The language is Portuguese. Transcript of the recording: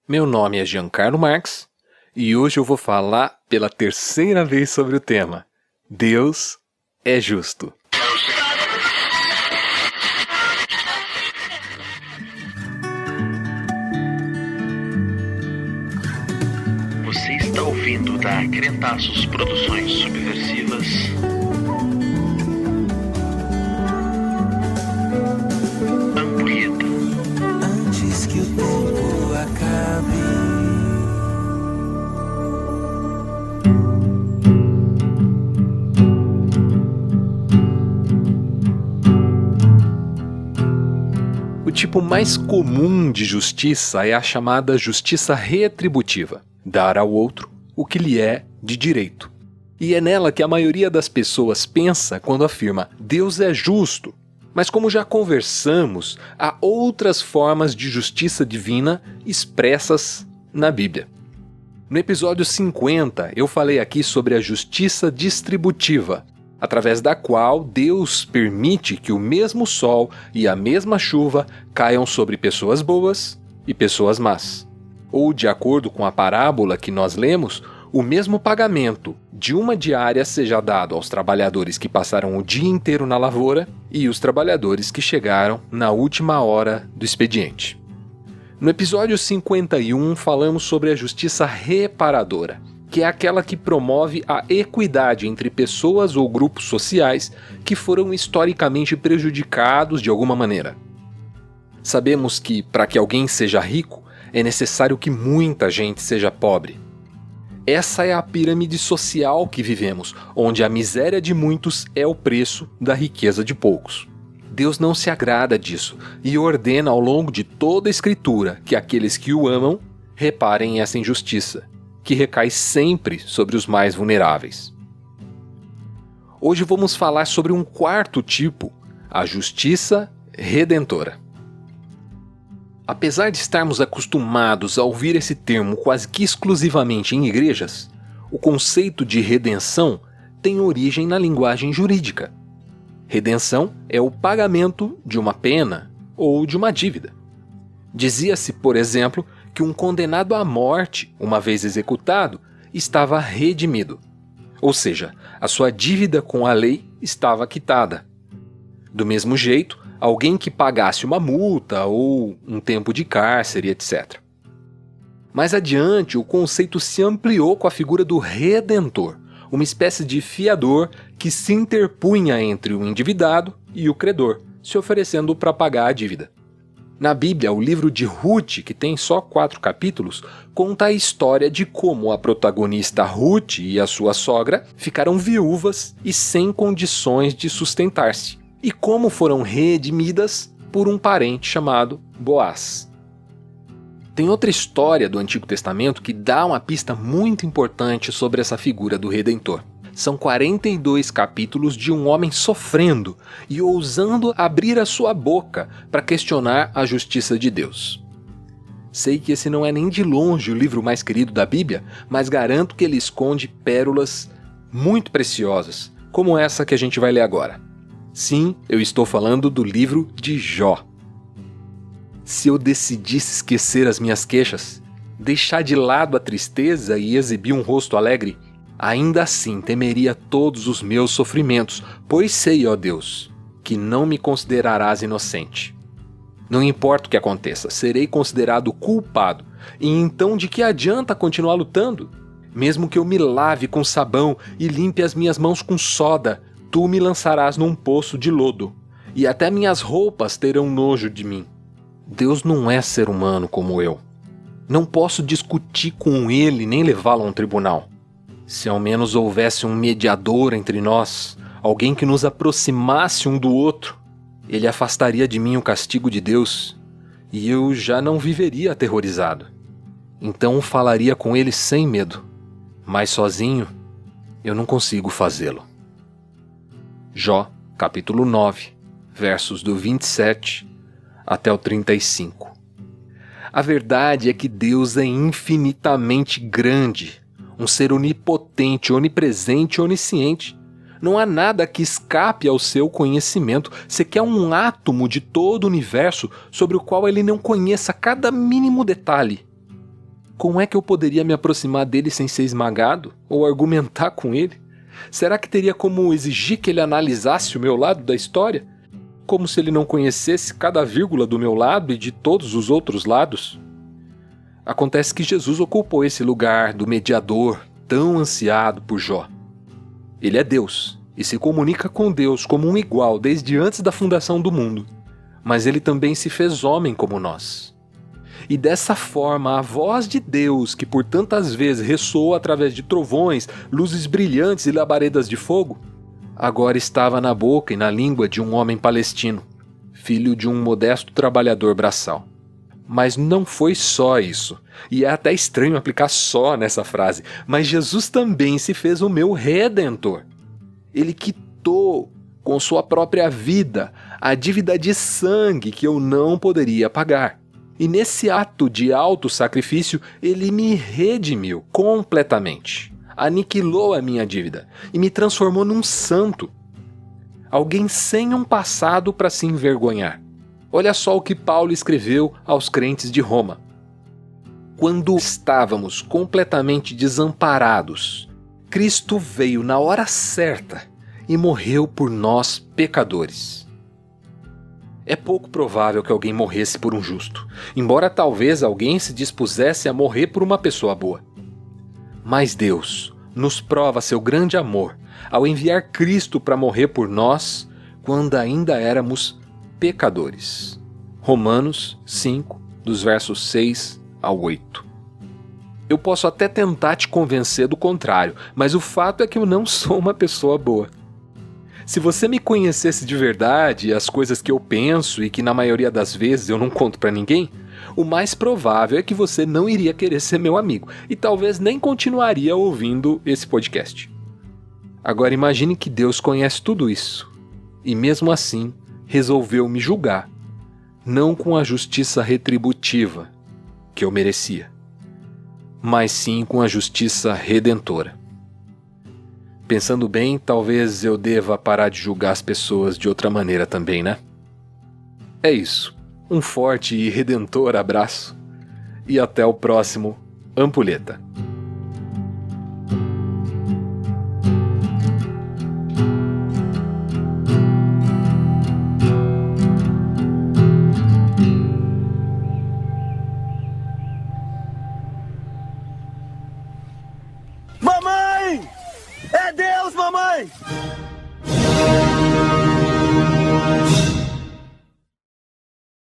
Meu nome é Giancarlo Marx e hoje eu vou falar pela terceira vez sobre o tema Deus é justo. Você está ouvindo da Crentaços Produções Subversivas. Ampulheta. Antes que o tempo acabe. O tipo mais comum de justiça é a chamada justiça retributiva, dar ao outro o que lhe é de direito. E é nela que a maioria das pessoas pensa quando afirma Deus é justo. Mas como já conversamos, há outras formas de justiça divina expressas na Bíblia. No episódio 50, eu falei aqui sobre a justiça distributiva, através da qual Deus permite que o mesmo sol e a mesma chuva caiam sobre pessoas boas e pessoas más. Ou, de acordo com a parábola que nós lemos, o mesmo pagamento de uma diária seja dado aos trabalhadores que passaram o dia inteiro na lavoura e os trabalhadores que chegaram na última hora do expediente. No episódio 51, falamos sobre a justiça reparadora, que é aquela que promove a equidade entre pessoas ou grupos sociais que foram historicamente prejudicados de alguma maneira. Sabemos que, para que alguém seja rico, é necessário que muita gente seja pobre. Essa é a pirâmide social que vivemos, onde a miséria de muitos é o preço da riqueza de poucos. Deus não se agrada disso e ordena ao longo de toda a Escritura que aqueles que o amam reparem essa injustiça, que recai sempre sobre os mais vulneráveis. Hoje vamos falar sobre um quarto tipo, a justiça redentora. Apesar de estarmos acostumados a ouvir esse termo quase que exclusivamente em igrejas, o conceito de redenção tem origem na linguagem jurídica. Redenção é o pagamento de uma pena ou de uma dívida. Dizia-se, por exemplo, que um condenado à morte, uma vez executado, estava redimido. Ou seja, a sua dívida com a lei estava quitada. Do mesmo jeito, alguém que pagasse uma multa ou um tempo de cárcere, etc. Mais adiante, o conceito se ampliou com a figura do redentor, uma espécie de fiador que se interpunha entre o endividado e o credor, se oferecendo para pagar a dívida. Na Bíblia, o livro de Ruth, que tem só 4 capítulos, conta a história de como a protagonista Ruth e a sua sogra ficaram viúvas e sem condições de sustentar-se, e como foram redimidas por um parente chamado Boaz. Tem outra história do Antigo Testamento que dá uma pista muito importante sobre essa figura do Redentor. São 42 capítulos de um homem sofrendo e ousando abrir a sua boca para questionar a justiça de Deus. Sei que esse não é nem de longe o livro mais querido da Bíblia, mas garanto que ele esconde pérolas muito preciosas, como essa que a gente vai ler agora. Sim, eu estou falando do livro de Jó. Se eu decidisse esquecer as minhas queixas, deixar de lado a tristeza e exibir um rosto alegre, ainda assim temeria todos os meus sofrimentos, pois sei, ó Deus, que não me considerarás inocente. Não importa o que aconteça, serei considerado culpado, e então de que adianta continuar lutando? Mesmo que eu me lave com sabão e limpe as minhas mãos com soda, tu me lançarás num poço de lodo, e até minhas roupas terão nojo de mim. Deus não é ser humano como eu. Não posso discutir com ele nem levá-lo a um tribunal. Se ao menos houvesse um mediador entre nós, alguém que nos aproximasse um do outro, ele afastaria de mim o castigo de Deus, e eu já não viveria aterrorizado. Então falaria com ele sem medo, mas sozinho eu não consigo fazê-lo. Jó, capítulo 9, versos do 27 até o 35. A verdade é que Deus é infinitamente grande, um ser onipotente, onipresente e onisciente. Não há nada que escape ao seu conhecimento, sequer um átomo de todo o universo sobre o qual ele não conheça cada mínimo detalhe. Como é que eu poderia me aproximar dele sem ser esmagado? Ou argumentar com ele? Será que teria como exigir que ele analisasse o meu lado da história? Como se ele não conhecesse cada vírgula do meu lado e de todos os outros lados? Acontece que Jesus ocupou esse lugar do mediador tão ansiado por Jó. Ele é Deus e se comunica com Deus como um igual desde antes da fundação do mundo. Mas ele também se fez homem como nós. E dessa forma, a voz de Deus, que por tantas vezes ressoou através de trovões, luzes brilhantes e labaredas de fogo, agora estava na boca e na língua de um homem palestino, filho de um modesto trabalhador braçal. Mas não foi só isso, e é até estranho aplicar só nessa frase, mas Jesus também se fez o meu Redentor. Ele quitou com sua própria vida a dívida de sangue que eu não poderia pagar. E nesse ato de auto-sacrifício, ele me redimiu completamente. Aniquilou a minha dívida e me transformou num santo. Alguém sem um passado para se envergonhar. Olha só o que Paulo escreveu aos crentes de Roma. Quando estávamos completamente desamparados, Cristo veio na hora certa e morreu por nós pecadores. É pouco provável que alguém morresse por um justo, embora talvez alguém se dispusesse a morrer por uma pessoa boa. Mas Deus nos prova seu grande amor ao enviar Cristo para morrer por nós quando ainda éramos pecadores. Romanos 5, dos versos 6 ao 8. Eu posso até tentar te convencer do contrário, mas o fato é que eu não sou uma pessoa boa. Se você me conhecesse de verdade, as coisas que eu penso e que na maioria das vezes eu não conto pra ninguém, o mais provável é que você não iria querer ser meu amigo e talvez nem continuaria ouvindo esse podcast. Agora imagine que Deus conhece tudo isso e mesmo assim resolveu me julgar, não com a justiça retributiva que eu merecia, mas sim com a justiça redentora. Pensando bem, talvez eu deva parar de julgar as pessoas de outra maneira também, né? É isso. Um forte e redentor abraço. E até o próximo Ampulheta. Mamãe! É Deus, mamãe!